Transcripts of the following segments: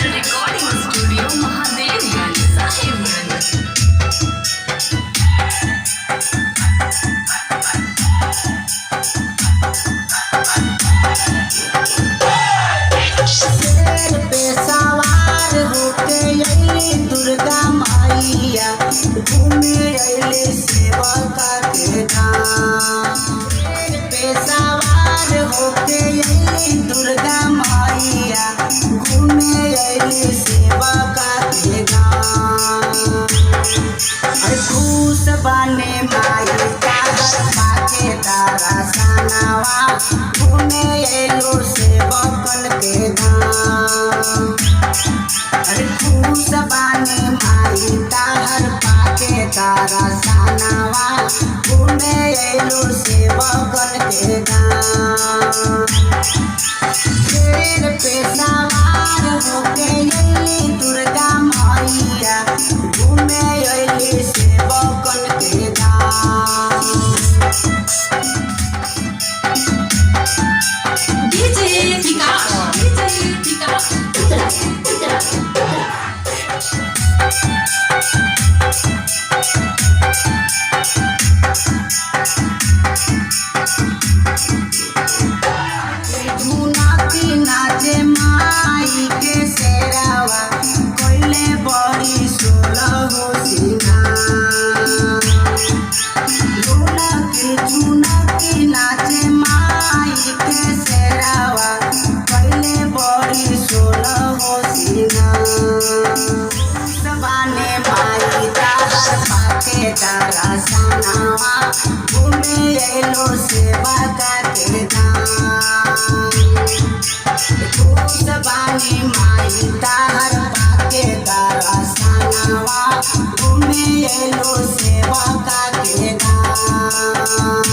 Recording studio Mahadevganj Sahibganj. शेर पे सवार होके अइली दुर्गा मैया, घूमे अइली सेवका के धाम। शेर पे सवार होके अइली दुर्गा मैया, घूमे अइली सेवका के धाम। खुश बने माई चादर पाके तारा सनावा, घूमे अइलो सेवकन के धाम। खुश बने माई ताहर पाके तारा सनावा, घूमे अइलो सेवकन के धाम। शेर पे सवार होके अइली दुर्गा मैया, घूमे अइली सेवकन के धाम। डीजे विकास, डीजे विकास उत्तरा उत्तरा धुनाती नाचे माई के शेरावा, कोइले बड़ी सोलह हो सिंगार। झुनकी नाचे माई के शेरावा, कोइले बड़ी सोलह हो सिंगार। सबाने माई ताहर पाके तारा सनावा, घूमे अइलो सेवका के धाम। बानी माई ताहर पाके तारा सनावा, घूमे अइलो सेवका के धाम।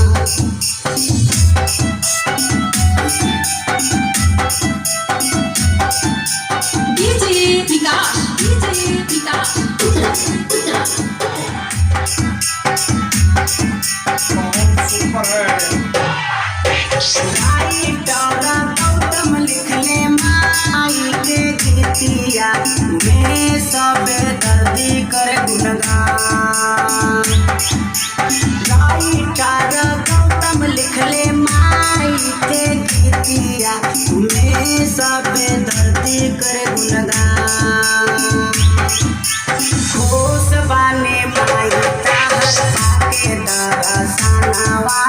डीजे विकास, डीजे विकास उत्तरा उत्तरा आई डोरा गौतम लिखले माई के गीतिया, में सब दर्दी करे गुणगान। राइटर गौतम लिखले माई के गीतिया, में सब दर्दी करे गुणगान। खुश बाने माई ताहर पाके तारा सनावा,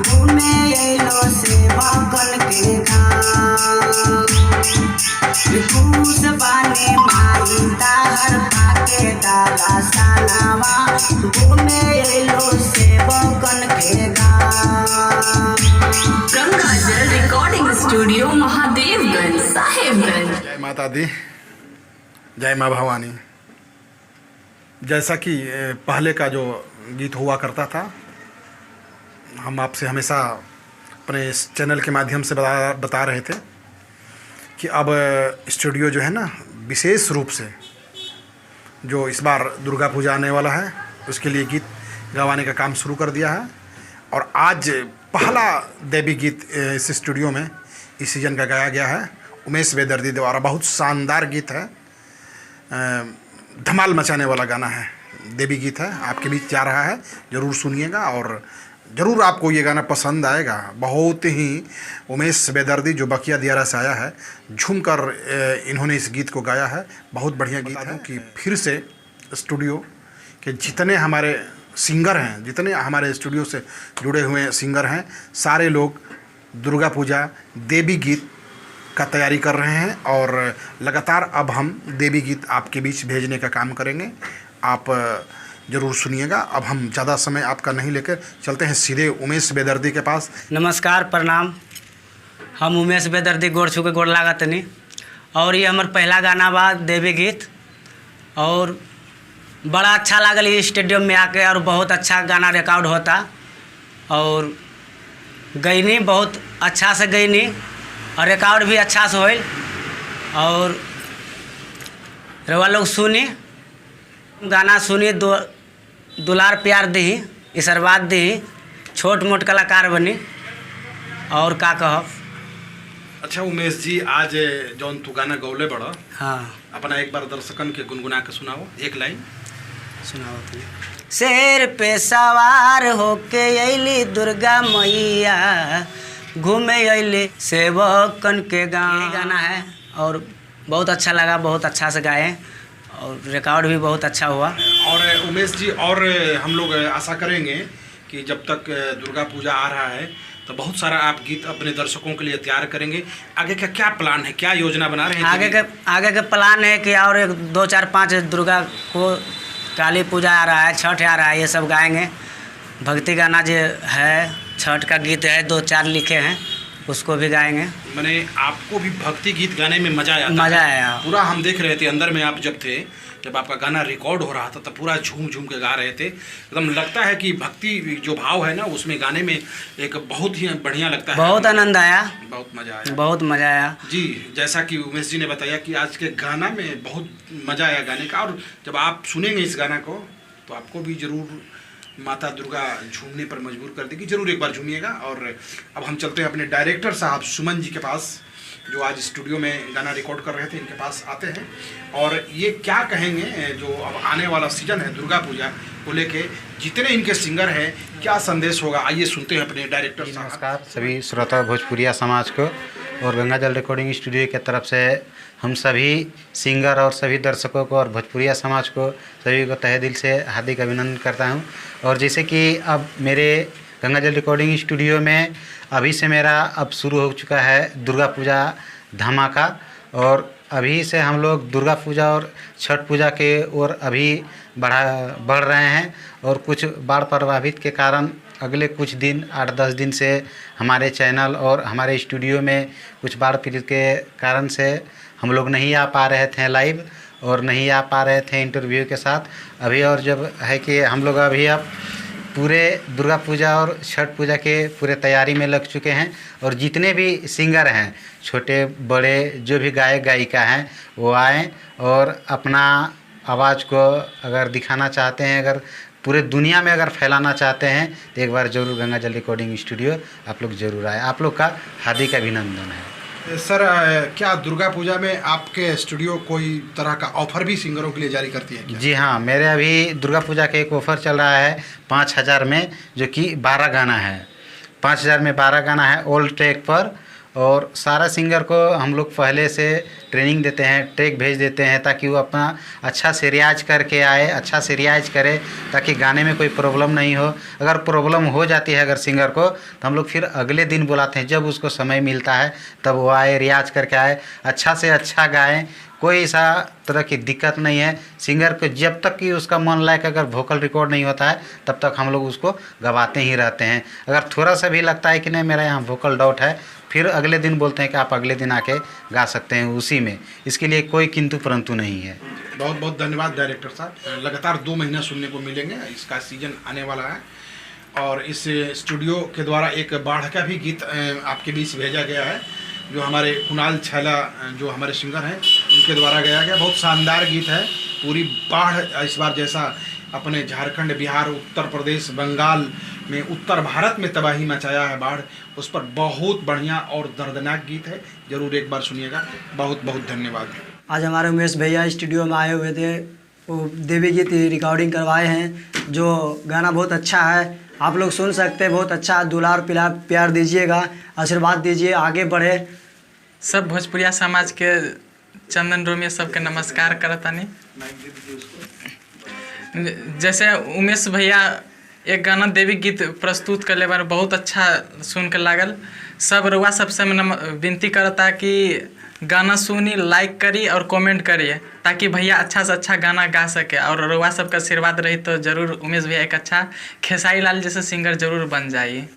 घूमे अइलो सेवकन के धाम। खुश बाने माई ताहर पाके तारा सनावा, घूमे अइलो सेवकन के धाम। गंगाजल रिकॉर्डिंग स्टूडियो महादेवगंज साहिबगंज। जय माता दी, जय माँ भवानी। जैसा कि पहले का जो गीत हुआ करता था, हम आपसे हमेशा अपने इस चैनल के माध्यम से बता रहे थे कि अब स्टूडियो जो है ना, विशेष रूप से जो इस बार दुर्गा पूजा आने वाला है, उसके लिए गीत गवाने का काम शुरू कर दिया है। और आज पहला देवी गीत इस स्टूडियो में इस सीज़न का गाया गया है, उमेश बेदर्दी द्वारा। बहुत शानदार गीत है, धमाल मचाने वाला गाना है, देवी गीत है, आपके बीच जा रहा है। ज़रूर सुनिएगा और ज़रूर आपको ये गाना पसंद आएगा। बहुत ही उमेश बेदर्दी जो बकिया दियारा से आया है, झूमकर इन्होंने इस गीत को गाया है। बहुत बढ़िया गीत है कि फिर से स्टूडियो के जितने हमारे सिंगर हैं, जितने हमारे स्टूडियो से जुड़े हुए सिंगर हैं, सारे लोग दुर्गा पूजा देवी गीत का तैयारी कर रहे हैं। और लगातार अब हम देवी गीत आपके बीच भेजने का काम करेंगे। आप ज़रूर सुनिएगा। अब हम ज़्यादा समय आपका नहीं लेकर चलते हैं सीधे उमेश बेदर्दी के पास। नमस्कार, प्रणाम। हम उमेश बेदर्दी गोड़ छू के गोड़ लागतनी। और ये हमार पहला गाना बा देवी गीत, और बड़ा अच्छा लागल ये स्टेडियम में आके, और बहुत अच्छा गाना रिकॉर्ड होता। और गईनी बहुत अच्छा से गईनी, और रिकॉर्ड भी अच्छा से होल। और रवा लोग सुनी, गाना सुनी, दुलार प्यार दी, आशीर्वाद दी, छोट मोट कलाकार बनी। और का कहब। अच्छा उमेश जी, आज जौन तू गाना गौले बड़ा, हाँ अपना एक बार दर्शकन के गुनगुना के सुनाओ एक लाइन। सुनाओ तुम। शेर पे सवार होके अइली दुर्गा मैया, घूमे अइली सेवकन के गाँव। ये गाना है और बहुत अच्छा लगा, बहुत अच्छा से गाए और रिकॉर्ड भी बहुत अच्छा हुआ। और उमेश जी, और हम लोग आशा करेंगे कि जब तक दुर्गा पूजा आ रहा है तो बहुत सारा आप गीत अपने दर्शकों के लिए तैयार करेंगे। आगे का क्या प्लान है, क्या योजना बना रहे हैं? आगे के प्लान है कि और एक 2 4 5 दुर्गा को काली पूजा आ रहा है, छठ आ रहा है, ये सब गाएंगे। भक्ति गाना जो है, छठ का गीत है 2 4 लिखे हैं, उसको भी गाएंगे। मैंने आपको भी भक्ति गीत गाने में मजा आया? मजा आया पूरा। हम देख रहे थे अंदर में, आप जब थे, जब आपका गाना रिकॉर्ड हो रहा था तब पूरा झूम झूम के गा रहे थे। एकदम लगता है कि भक्ति जो भाव है ना उसमें गाने में एक बहुत ही बढ़िया लगता है। बहुत आनंद आया, बहुत मजा आया, बहुत मजा आया जी। जैसा कि उमेश जी ने बताया कि आज के गाना में बहुत मजा आया गाने का, और जब आप सुनेंगे इस गाना को तो आपको भी जरूर माता दुर्गा झूमने पर मजबूर कर देगी। जरूर एक बार झूमिएगा। और अब हम चलते हैं अपने डायरेक्टर साहब सुमन जी के पास, जो आज स्टूडियो में गाना रिकॉर्ड कर रहे थे, इनके पास आते हैं और ये क्या कहेंगे जो अब आने वाला सीजन है दुर्गा पूजा को लेके, जितने इनके सिंगर हैं, क्या संदेश होगा, आइए सुनते हैं अपने डायरेक्टर साहब। नमस्कार सभी श्रोता भोजपुरिया समाज को, और गंगा जल रिकॉर्डिंग स्टूडियो की तरफ से हम सभी सिंगर और सभी दर्शकों को और भोजपुरिया समाज को सभी को तहे दिल से हार्दिक अभिनंदन करता हूं। और जैसे कि अब मेरे गंगा जल रिकॉर्डिंग स्टूडियो में अभी से मेरा अब शुरू हो चुका है दुर्गा पूजा धमाका, और अभी से हम लोग दुर्गा पूजा और छठ पूजा के ओर अभी बढ़ रहे हैं। और कुछ बाढ़ प्रभावित के कारण अगले कुछ दिन 8-10 दिन से हमारे चैनल और हमारे स्टूडियो में कुछ बाढ़ पीड़ित के कारण से हम लोग नहीं आ पा रहे थे लाइव, और नहीं आ पा रहे थे इंटरव्यू के साथ अभी। और जब है कि हम लोग अभी अब पूरे दुर्गा पूजा और छठ पूजा के पूरे तैयारी में लग चुके हैं, और जितने भी सिंगर हैं, छोटे बड़े जो भी गायक गायिका हैं, वो आएँ और अपना आवाज़ को अगर दिखाना चाहते हैं, अगर पूरे दुनिया में अगर फैलाना चाहते हैं तो एक बार ज़रूर गंगा जल रिकॉर्डिंग स्टूडियो आप लोग ज़रूर आए। आप लोग का हार्दिक अभिनंदन है। सर, क्या दुर्गा पूजा में आपके स्टूडियो कोई तरह का ऑफर भी सिंगरों के लिए जारी करती है क्या? जी हाँ, मेरे अभी दुर्गा पूजा का एक ऑफ़र चल रहा है 5000 में, जो कि 12 गाना है। 5000 में 12 गाना है ऑल ट्रैक पर, और सारा सिंगर को हम लोग पहले से ट्रेनिंग देते हैं, ट्रैक भेज देते हैं ताकि वो अपना अच्छा से रियाज करके आए, अच्छा से रियाज करे ताकि गाने में कोई प्रॉब्लम नहीं हो। अगर प्रॉब्लम हो जाती है अगर सिंगर को, तो हम लोग फिर अगले दिन बुलाते हैं, जब उसको समय मिलता है तब वो आए, रियाज करके आए, अच्छा से अच्छा गाएँ। कोई ऐसा तरह की दिक्कत नहीं है सिंगर को, जब तक कि उसका मन लायक अगर वोकल रिकॉर्ड नहीं होता है तब तक हम लोग उसको गवाते ही रहते हैं। अगर थोड़ा सा भी लगता है कि नहीं मेरा यहाँ वोकल डाउट है, फिर अगले दिन बोलते हैं कि आप अगले दिन आके गा सकते हैं उसी में। इसके लिए कोई किंतु परंतु नहीं है। बहुत बहुत धन्यवाद डायरेक्टर साहब। लगातार 2 महीना सुनने को मिलेंगे, इसका सीजन आने वाला है। और इस स्टूडियो के द्वारा एक बाढ़ का भी गीत आपके बीच भेजा गया है, जो हमारे कुणाल छैला जो हमारे सिंगर हैं उनके द्वारा गाया गया। बहुत शानदार गीत है। पूरी बाढ़ इस बार जैसा अपने झारखंड, बिहार, उत्तर प्रदेश, बंगाल में, उत्तर भारत में तबाही मचाया है बाढ़, उस पर बहुत बढ़िया और दर्दनाक गीत है। जरूर एक बार सुनिएगा। बहुत बहुत धन्यवाद। आज हमारे उमेश भैया स्टूडियो में आए हुए थे, वो देवी गीत रिकॉर्डिंग करवाए हैं, जो गाना बहुत अच्छा है, आप लोग सुन सकते हैं। बहुत अच्छा, दुलार प्यार दीजिएगा, आशीर्वाद दीजिए, आगे बढ़े। सब भोजपुरिया समाज के चंदन रोमियो सबके नमस्कार करतानी। जैसे उमेश भैया एक गाना देवी गीत प्रस्तुत करले बार, बहुत अच्छा सुन के लागल। सब रउआ सबसे विनती करता कि गाना सुनी, लाइक करी और कमेंट करिए, ताकि भैया अच्छा से अच्छा गाना गा सके। और रउआ सबका आशीर्वाद रही तो जरूर उमेश भैया एक अच्छा खेसारी लाल जैसे सिंगर जरूर बन जाइए।